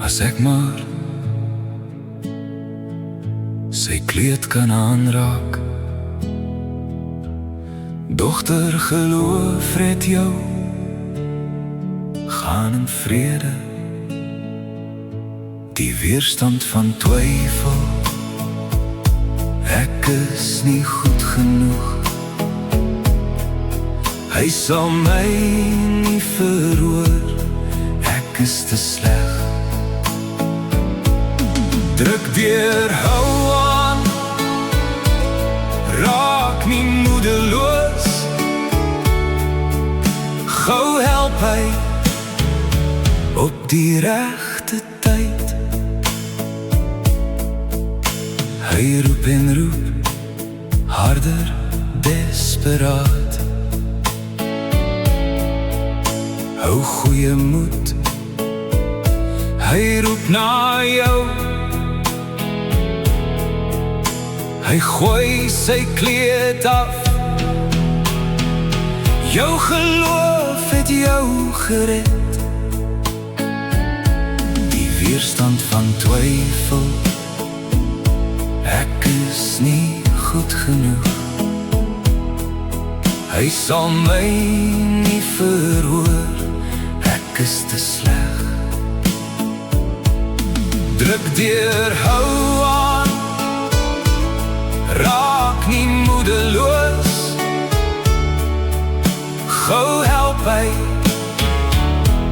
As ek maar sy kleed kan aanraak. Dogter, geloof, red jou, gaan in vrede. Die weerstand van twyfel, ek is nie goed genoeg. Hy sal my nie verhoor, ek is te sleg. Druk deur, hou aan, raak nie moedeloos. Gou help hy op die regte tyd. Hy roep en roep, harder, desperaat. Hou goeie moed, hy roep na jou. Hy gooi sy kleed af. Jou geloof het jou gered. Die weerstand van twyfel, ek is nie goed genoeg. Hy sal my nie verhoor, ek is te sleg. Druk deur, hou aan, raak nie moedeloos. Gou help hy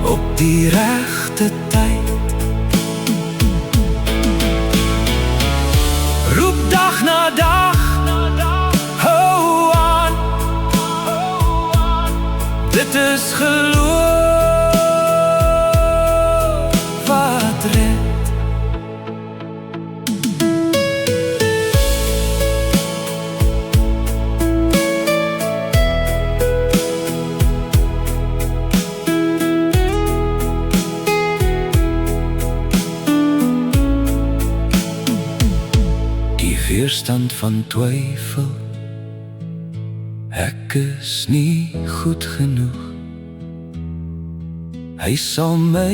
op die regte tyd. Roep dag na dag, hou aan. Dit is geloof wat red. Weerstand van twyfel, ek is nie goed genoeg. Hy sal my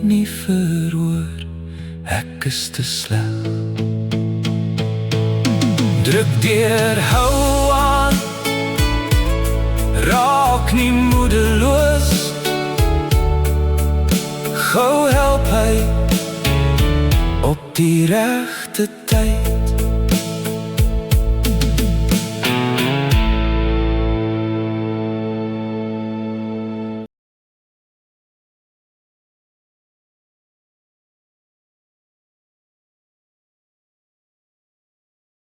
nie verhoor, ek is te sleg. Druk deur, hou aan, raak nie moedeloos. Gou help hy op die regte tyd.